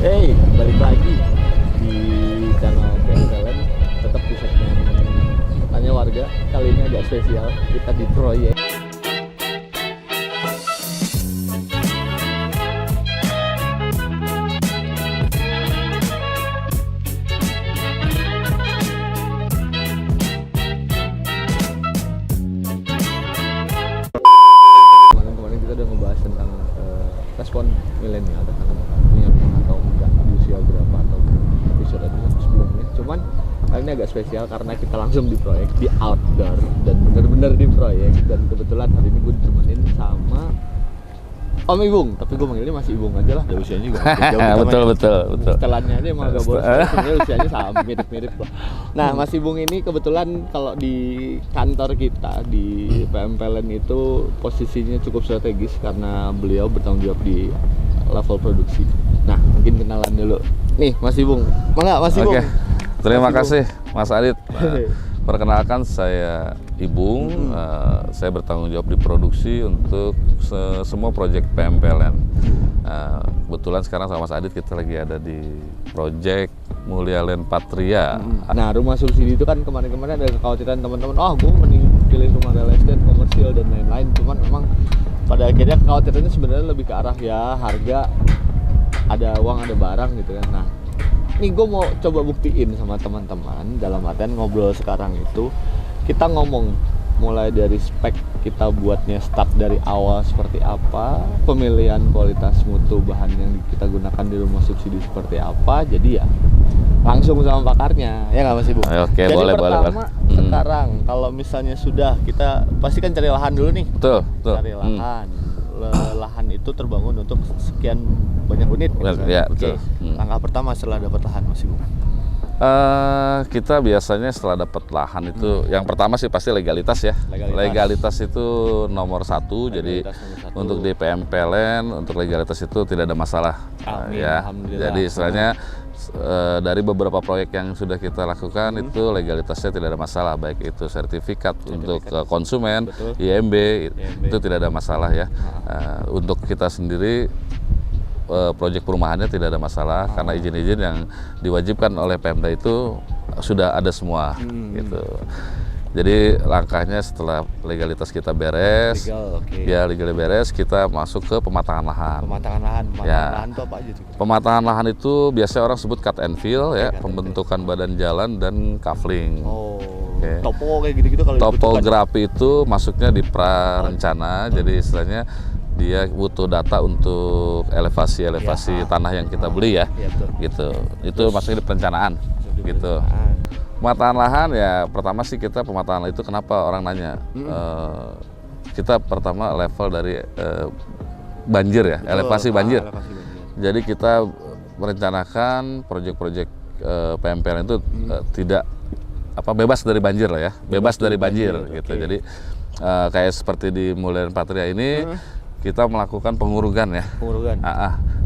Hey, balik lagi di channel PNLN, tetap di segmen tanya warga. Kali ini agak spesial, kita di proyek. Kemarin kita udah ngebahas tentang respon milenial tentang punya rumah atau enggak di usia berapa atau episode sebelumnya. Cuman kali ini agak spesial karena kita langsung di proyek, di outdoor dan bener-bener di proyek. Dan kebetulan hari ini gue ditemenin sama Om Ibung, tapi gue manggilnya masih Ibung aja lah, udah usianya juga betul. setelannya aja emang agak boros, sebenarnya usianya sama, mirip-mirip lah. Nah, Mas Ibung ini kebetulan kalau di kantor kita di PMPLN itu posisinya cukup strategis karena beliau bertanggung jawab di level produksi. Nah, mungkin kenalan dulu. Nih, Mas Ibung. Mangga, Mas Ibung. Oke. Terima Mas kasih, Mas Adit. Perkenalkan, saya Ibung. Saya bertanggung jawab di produksi untuk semua proyek PMPLN. Kebetulan sekarang sama Mas Adit kita lagi ada di proyek Mulia Land Patria. Nah, rumah subsidi itu kan kemarin-kemarin ada kekhawatiran teman-teman, gue mending pilih rumah real estate, komersial dan lain-lain. Cuman memang pada akhirnya kekhawatirannya sebenarnya lebih ke arah ya harga, ada uang, ada barang gitu kan. Nah, ini gue mau coba buktiin sama teman-teman dalam artian ngobrol sekarang itu kita ngomong mulai dari spek kita buatnya start dari awal seperti apa, pemilihan kualitas mutu bahan yang kita gunakan di rumah subsidi seperti apa. Jadi ya langsung sama pakarnya, ya nggak Mas Ibu? Oke, jadi boleh. pertama sekarang kalau misalnya sudah kita pasti kan cari lahan dulu nih. Betul. Cari lahan. Lahan itu terbangun untuk sekian banyak unit gitu kan? Ya, Oke. betul. Langkah pertama setelah dapat lahan Mas Ibu? Kita biasanya setelah dapat lahan itu yang pertama sih pasti legalitas ya. Legalitas itu nomor satu. Jadi Legalitas nomor satu. untuk di PMPLN untuk legalitas itu tidak ada masalah. Amin, Ya. alhamdulillah. Jadi istilahnya dari beberapa proyek yang sudah kita lakukan itu legalitasnya tidak ada masalah, baik itu sertifikat untuk konsumen, Betul. IMB itu tidak ada masalah ya. Untuk kita sendiri proyek perumahannya tidak ada masalah karena izin-izin yang diwajibkan oleh Pemda itu sudah ada semua gitu. Jadi langkahnya setelah legalitas kita beres, Legal, oke. ya legal beres, kita masuk ke pematangan lahan. Pematangan lahan itu apa aja tuh? Pematangan lahan itu biasanya orang sebut cut and fill ya, cut and pembentukan badan jalan dan kafling. Oke. Topo kayak gitu-gitu kalau Topografi itu masuknya di prarencana, jadi istilahnya dia butuh data untuk elevasi tanah yang kita beli ya, betul. gitu. Itu masuknya di perencanaan, gitu. Pematangan lahan ya pertama sih kita pematangan itu kenapa orang nanya? Kita pertama level dari banjir ya, elevasi banjir. Jadi kita merencanakan proyek-proyek PMPLN itu tidak bebas dari banjir lah ya, bebas dari banjir gitu. Jadi kayak seperti di Mulia Land Patria ini kita melakukan pengurugan ya.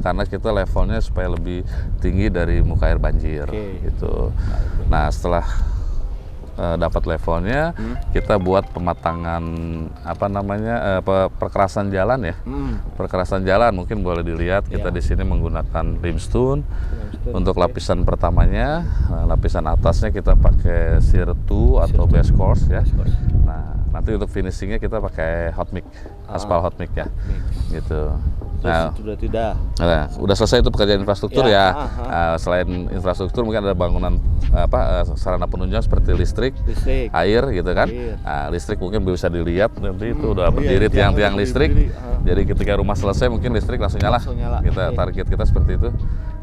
Karena kita levelnya supaya lebih tinggi dari muka air banjir gitu. Nah, setelah dapat levelnya, kita buat pematangan perkerasan jalan ya. Perkerasan jalan mungkin boleh dilihat kita di sini menggunakan limestone untuk lapisan pertamanya. Lapisan atasnya kita pakai shear 2 atau base course ya. Nah, nanti untuk finishingnya kita pakai hot mix, aspal hot mix ya, gitu. Nah, udah selesai itu pekerjaan infrastruktur ya. Selain infrastruktur mungkin ada bangunan sarana penunjang seperti listrik, air gitu kan. Listrik mungkin bisa dilihat nanti itu udah berdiri tiang-tiang listrik. Jadi ketika rumah selesai mungkin listrik langsung nyala. Target kita seperti itu.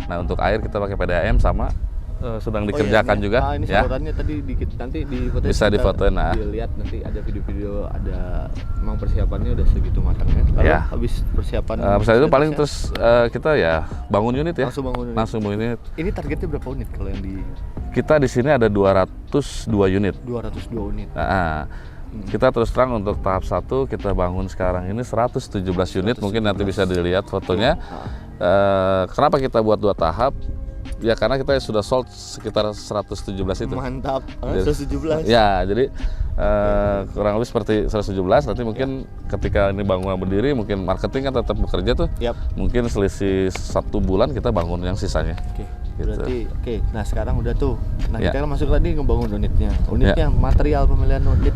Nah, untuk air kita pakai PDAM sama sedang dikerjakan juga ini ya. sabotannya tadi dikit, nanti di foto bisa difotoin. Dilihat nanti ada video-video, ada memang persiapannya udah segitu matangnya. Lalu habis persiapan itu paling terus kita ya bangun unit ya. Langsung bangun unit. Ini targetnya berapa unit kalau yang di kita di sini ada 202 unit. 202 unit. Kita terus terang untuk tahap 1 kita bangun sekarang ini 117 unit, mungkin nanti bisa dilihat fotonya. Kenapa kita buat 2 tahap? ya karena kita sudah sold sekitar 117 itu. Mantap. Jadi, 117. Ya, jadi kurang lebih seperti 117. Nanti mungkin ketika ini bangunan berdiri, mungkin marketing kan tetap bekerja tuh. Mungkin selisih 1 bulan kita bangun yang sisanya. Gitu. Berarti nah sekarang udah tuh. Nah kita masuk tadi ngebangun unitnya. Material pemilihan unit,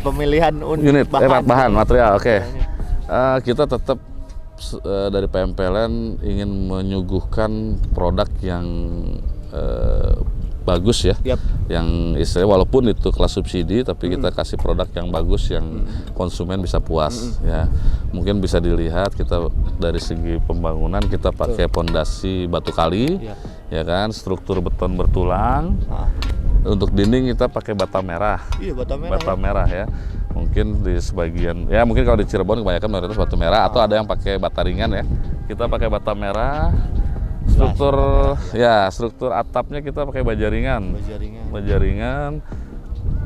pemilihan unit bahan material. Kita tetap dari PM PLN ingin menyuguhkan produk yang bagus ya, yang istilahnya walaupun itu kelas subsidi, tapi kita kasih produk yang bagus yang konsumen bisa puas ya. Mungkin bisa dilihat kita dari segi pembangunan kita pakai pondasi batu kali, ya kan, struktur beton bertulang. Untuk dinding kita pakai bata merah. Bata merah ya. Mungkin di sebagian, ya mungkin kalau di Cirebon kebanyakan mayoritas batu merah, atau ada yang pakai bata ringan ya. Kita pakai bata merah. Struktur atapnya kita pakai baja ringan.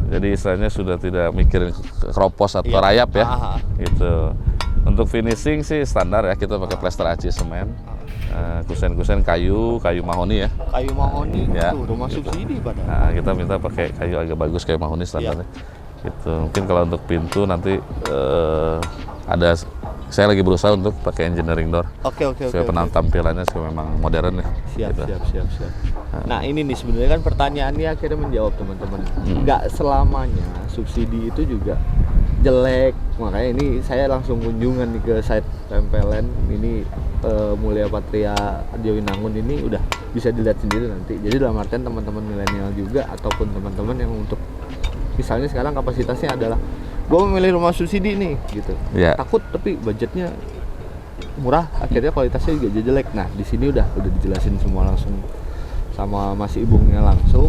Jadi istilahnya sudah tidak mikirin keropos atau rayap ya. Gitu. Untuk finishing sih standar ya, kita pakai plester aci semen. Kusen-kusen kayu mahoni ya. Kayu mahoni ya. Itu udah masuk subsidi padahal. Nah, kita minta pakai kayu agak bagus kayak mahoni standarnya. Gitu. Mungkin kalau untuk pintu nanti saya lagi berusaha untuk pakai engineering door. Supaya tampilannya memang modern ya. Siap. Nah ini nih sebenarnya kan pertanyaannya akhirnya menjawab teman-teman. Nggak selamanya subsidi itu juga jelek. Makanya ini saya langsung kunjungan nih ke site PM PLN ini, Mulia Patria Arjawinangun ini udah bisa dilihat sendiri nanti. Jadi dalam artian teman-teman milenial juga ataupun teman-teman yang untuk misalnya sekarang kapasitasnya adalah gue memilih rumah subsidi nih gitu, takut tapi budgetnya murah, akhirnya kualitasnya juga jelek. Nah di sini udah dijelasin semua langsung sama Mas Ibungnya langsung.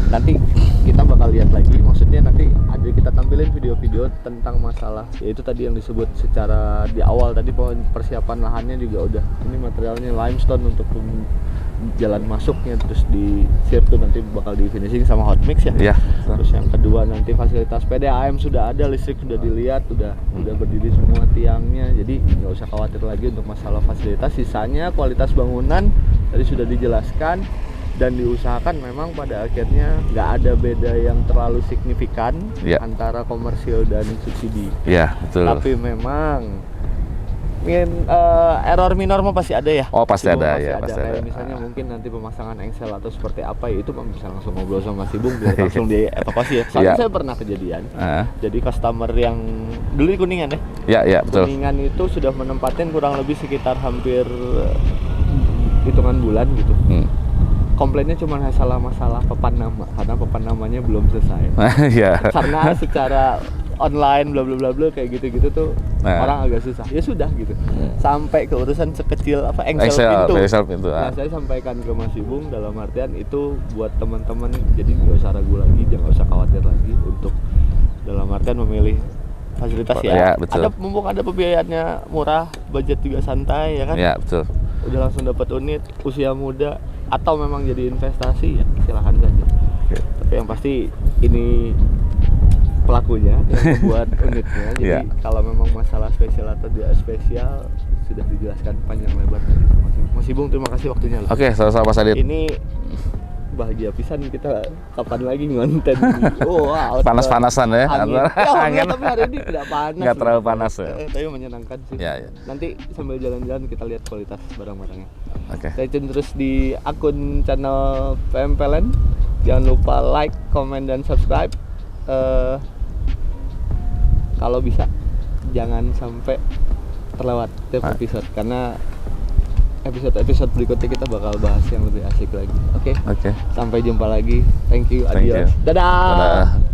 Nanti kita bakal lihat lagi, maksudnya nanti ada kita tampilin video-video tentang masalah yaitu tadi yang disebut secara di awal tadi, persiapan lahannya juga udah, ini materialnya limestone untuk jalan masuknya, terus di sirkuit nanti bakal di finishing sama hot mix ya. Terus yang kedua nanti fasilitas PDAM sudah ada, listrik sudah dilihat, udah berdiri semua tiangnya, jadi nggak usah khawatir lagi untuk masalah fasilitas. Sisanya kualitas bangunan tadi sudah dijelaskan dan diusahakan memang pada akhirnya nggak ada beda yang terlalu signifikan antara komersil dan subsidi. Betul. Tapi memang error minor mah pasti ada ya. Pasti ada. Kayak misalnya mungkin nanti pemasangan engsel atau seperti apa ya, itu bisa langsung ngobrol sama Mas Ibung biar langsung dievakuasi ya. Soalnya saya pernah kejadian. Jadi customer yang dulu di Kuningan ya. Betul. Kuningan itu sudah menempatin kurang lebih sekitar hampir hitungan bulan gitu. Komplainnya cuma masalah papan nama, karena papan namanya belum selesai. Karena secara online bla bla bla kayak gitu tuh orang agak susah. Ya sudah gitu. Sampai ke urusan sekecil engsel pintu. Nah, saya sampaikan ke Mas Ibung dalam artian itu buat teman-teman, jadi nggak usah ragu lagi, jangan usah khawatir lagi untuk dalam artian memilih fasilitas betul. Mumpung ada pembiayaannya murah, budget juga santai ya kan. Betul. Udah langsung dapat unit, usia muda atau memang jadi investasi ya silahkan saja. Tapi yang pasti ini pelakunya yang membuat unitnya. Jadi kalau memang masalah spesial atau tidak spesial sudah dijelaskan panjang lebar tadi sama Mas Ibung. Terima kasih waktunya. Sama-sama Mas Adit. Ini bahagia pisan, kita kapan lagi ngonten. Panas-panasan ya. Angin. Tapi hari ini tidak panas. Nggak terlalu panas ya. Tapi menyenangkan sih. Nanti sambil jalan-jalan kita lihat kualitas barang-barangnya. Stay tune terus di akun channel PM PLN. Jangan lupa like, comment, dan subscribe. Kalau bisa jangan sampai terlewat tiap episode, karena episode berikutnya kita bakal bahas yang lebih asik lagi. Oke. Sampai jumpa lagi. Thank you. Adios. Dadah.